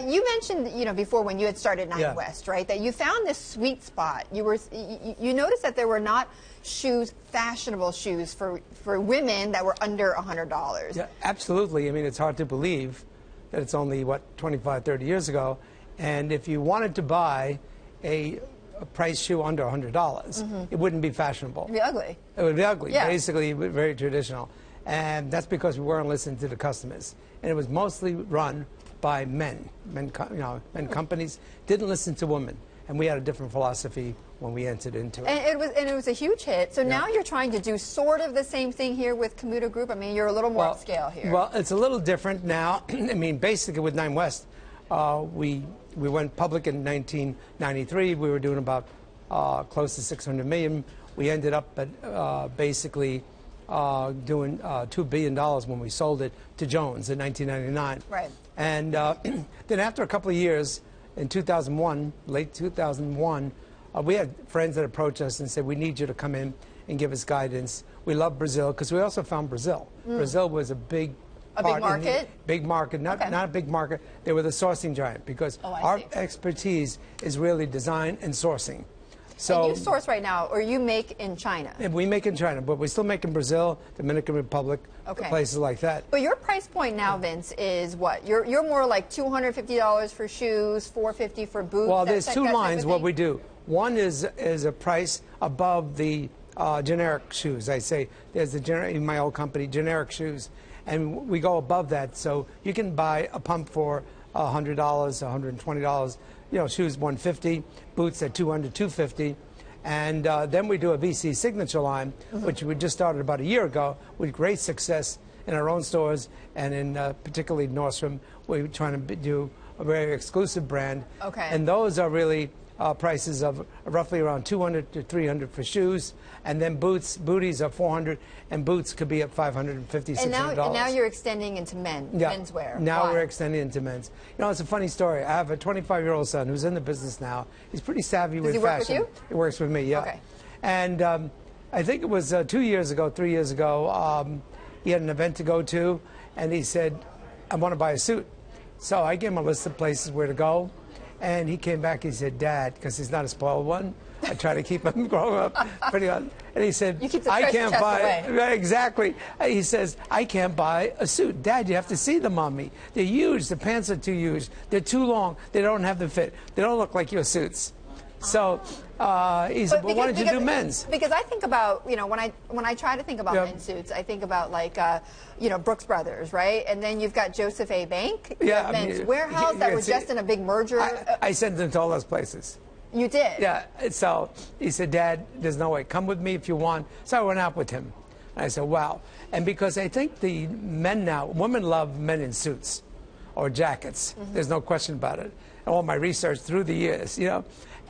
You mentioned, before when you had started Nine West, right, that you found this sweet spot. You noticed that there were not fashionable shoes for women that were under $100. Yeah, absolutely. I mean, it's hard to believe that it's only, 25, 30 years ago. And if you wanted to buy a price shoe under $100, it wouldn't be fashionable. It would be ugly. It would be ugly, yeah. Basically very traditional. And that's because we weren't listening to the customers. And it was mostly run by men. Men companies didn't listen to women. And we had a different philosophy when we entered into it. And it was a huge hit. So now you're trying to do sort of the same thing here with Camuto Group. I mean, you're a little more upscale here. Well, it's a little different now. I mean, basically with Nine West, we went public in 1993. We were doing about close to 600 million. We ended up at basically doing $2 billion when we sold it to Jones in 1999. Right. And then after a couple of years, in 2001, late 2001, we had friends that approached us and said, we need you to come in and give us guidance. We love Brazil, because we also found Brazil. Brazil was a big market? Big market, not a big market. They were the sourcing giant, because our expertise is really design and sourcing. So, and you source right now, or you make in China? We make in China, but we still make in Brazil, Dominican Republic, places like that. But your price point now, Vince, is what? You're more like $250 for shoes, $450 for boots. Well, there's two lines what we do. One is a price above the generic shoes. I say there's the generic, in my old company, generic shoes, and we go above that. So you can buy a pump for $100, $120. Shoes $150, boots at $200, $250, and then we do a VC signature line, which we just started about a year ago with great success in our own stores, and in particularly Nordstrom. We're trying to do a very exclusive brand, and those are really prices of roughly around $200 to $300 for shoes, and then booties are $400, and boots could be at $550, $600. And now you're extending into menswear. Now we're extending into men's. It's a funny story. I have a 25-year-old son who's in the business now. He's pretty savvy with fashion. Does he work with you? He works with me, yeah. Okay. And I think it was 3 years ago, he had an event to go to, and he said, I want to buy a suit. So I gave him a list of places where to go. And he came back, he said, Dad, because he's not a spoiled one, I try to keep him growing up pretty on. And he said, I can't buy, right, exactly. He says, I can't buy a suit. Dad, you have to see them on me. They're huge, the pants are too huge, they're too long, they don't have the fit, they don't look like your suits. So he said, well, why don't you do men's? Because I think about, when I try to think about men's suits, I think about like, Brooks Brothers, right? And then you've got Joseph A. Bank, Men's Warehouse, that was just in a big merger. I sent them to all those places. You did? Yeah. So he said, Dad, there's no way. Come with me if you want. So I went out with him. And I said, wow. And because I think the men now, women love men in suits or jackets. There's no question about it. All my research through the years,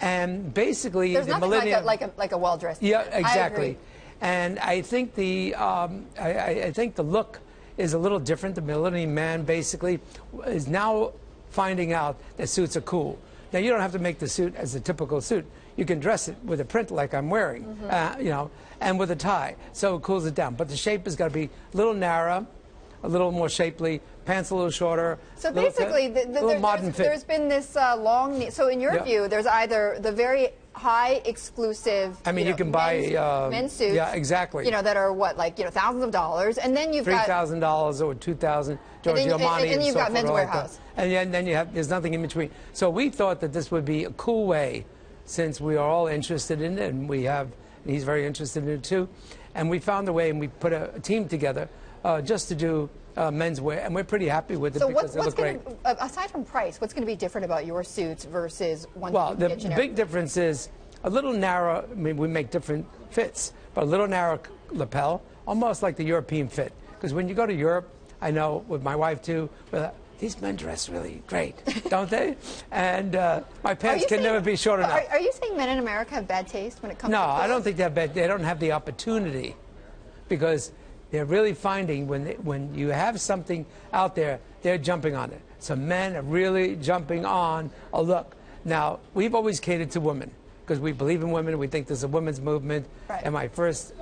And basically, there's the nothing millennium, like a well-dressed man. Yeah, exactly. I agree. And I think I think the look is a little different. The millennium man basically is now finding out that suits are cool. Now you don't have to make the suit as a typical suit. You can dress it with a print like I'm wearing, and with a tie, so it cools it down. But the shape has got to be a little narrow, a little more shapely. Pants a little shorter. So basically, there's been this long. So in your view, there's either the very high exclusive. I mean, you can buy men's suits. Yeah, exactly. That are what, like thousands of dollars, and then you've got $3,000 or $2,000. Giorgio Armani, and then you've got Men's Warehouse. And then you have there's nothing in between. So we thought that this would be a cool way, since we are all interested in it, and he's very interested in it too, and we found a way, and we put a team together just to do menswear, and we're pretty happy with it because they look great. Aside from price, what's going to be different about your suits versus one? Well, the big difference is a little narrow. I mean, we make different fits, but a little narrow lapel, almost like the European fit. Because when you go to Europe, I know with my wife too, these men dress really great, don't they? And my pants can never be short enough. Are you saying men in America have bad taste when it comes to clothes? No, I don't think they have bad. They don't have the opportunity, because they're really finding when you have something out there, they're jumping on it. So men are really jumping on a look. Now, we've always catered to women. because we believe in women. We think there's a women's movement. Right. And my first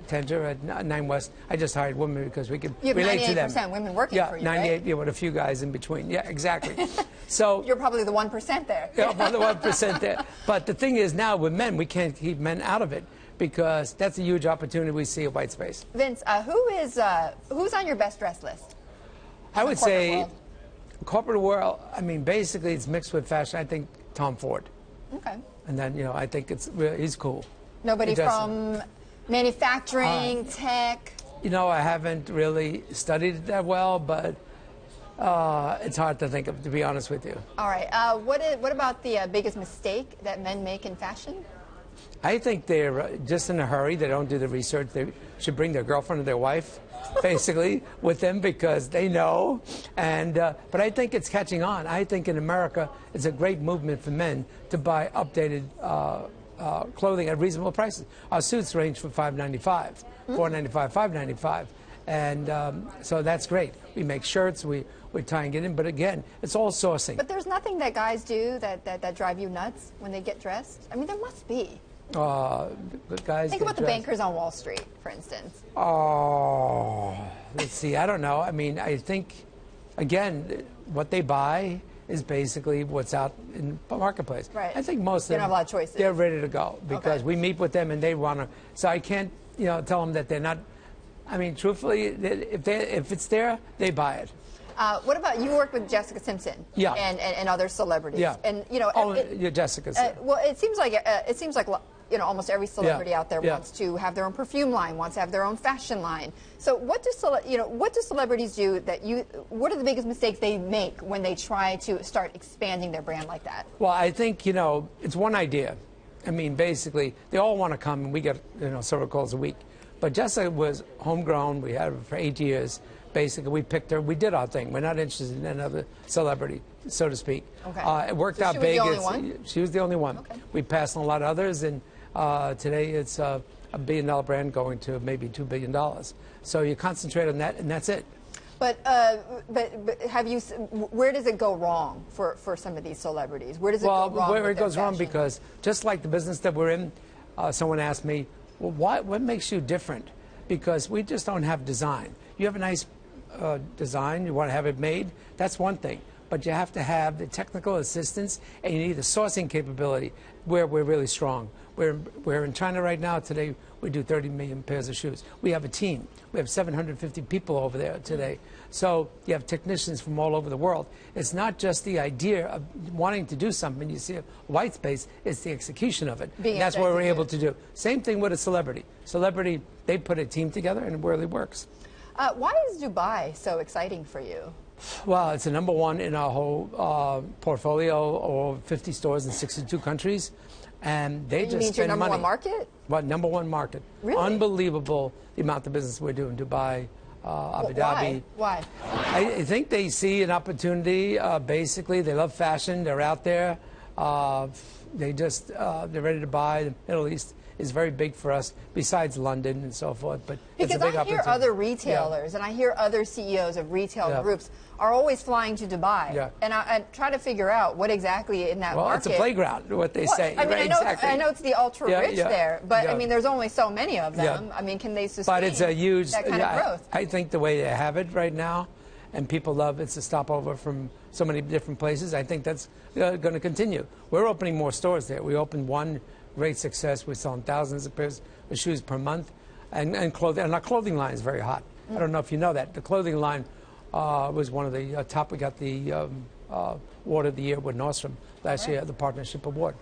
tender at 9 West, I just hired women because we could relate to them. 98% women working for you, 98, right? Yeah, with a few guys in between. Yeah, exactly. So you're probably the 1% there. Yeah, I'm the 1% there. But the thing is now with men, we can't keep men out of it because that's a huge opportunity we see at white space. Vince, who's on your best dress list? I would say corporate world, I mean, basically it's mixed with fashion. I think Tom Ford. Okay. And then, I think he's cool. Nobody from manufacturing, tech? I haven't really studied it that well, but it's hard to think of, to be honest with you. All right. What about the biggest mistake that men make in fashion? I think they're just in a hurry. They don't do the research. They should bring their girlfriend or their wife, basically, with them because they know. But I think it's catching on. I think in America, it's a great movement for men to buy updated clothing at reasonable prices. Our suits range from $5.95, $4.95, $5.95. And so that's great. We make shirts. We're tying it in. But again, it's all sourcing. But there's nothing that guys do that drive you nuts when they get dressed? I mean, there must be. Guys Think about the bankers on Wall Street, for instance. Oh, let's see. I don't know. I mean, I think, again, what they buy is basically what's out in the marketplace. Right. I think most of them, don't have a lot of choices. They're ready to go because Okay. we meet with them and they want to. So I can't, tell them that they're not. I mean, truthfully, if it's there, they buy it. What about you work with Jessica Simpson? Yeah. And other celebrities. Yeah. And Jessica's. Well, it seems like almost every celebrity out there Yeah. wants to have their own perfume line, wants to have their own fashion line. So what do celebrities do what are the biggest mistakes they make when they try to start expanding their brand like that? Well, I think, it's one idea. I mean, basically, they all want to come and we get, several calls a week. But Jessica was homegrown. We had her for 8 years. Basically, we picked her. We did our thing. We're not interested in another celebrity, so to speak. Okay. It worked out she big. Was the only one? She was the only one. Okay. We passed on a lot of others, and today it's a $1 billion brand going to maybe $2 billion. So you concentrate on that, and that's it. But have you? Where does it go wrong for some of these celebrities? Where does it go wrong? Where it goes wrong fashion? because just like the business that we're in, someone asked me, well, what makes you different? Because we just don't have design. You have a nice design, you want to have it made, that's one thing. But you have to have the technical assistance and you need the sourcing capability where we're really strong. We're in China right now. Today we do 30 million pairs of shoes. We have a team. We have 750 people over there today. So you have technicians from all over the world. It's not just the idea of wanting to do something. You see a white space, it's the execution of it. And that's what we're able to do. Same thing with a celebrity. Celebrity, they put a team together and it really works. Why is Dubai so exciting for you? Well, it's the #1 in our whole portfolio, over 50 stores in 62 countries. And they just spend money. Your #1 market? Well, #1 market. Really? Unbelievable the amount of business we're doing. Dubai, Abu Dhabi. Why? I think they see an opportunity. Basically, they love fashion. They're out there. They're ready to buy. The Middle East is very big for us, besides London and so forth. But because it's a big I hear opportunity. other retailers and I hear other CEOs of retail groups are always flying to Dubai. Yeah. And I try to figure out what exactly in that market. Well, it's a playground, what they say. I mean, right, exactly. I know it's the ultra rich there, but I mean, there's only so many of them. Yeah. I mean, can they sustain But it's a huge, that kind of growth? I think the way they have it right now, and people love it's a stopover from so many different places. I think that's going to continue. We're opening more stores there. We opened one. Great success. We're selling thousands of pairs of shoes per month, and clothing. And our clothing line is very hot. I don't know if you know that. The clothing line was one of the top. We got the award of the year with Nordstrom last year, the partnership award.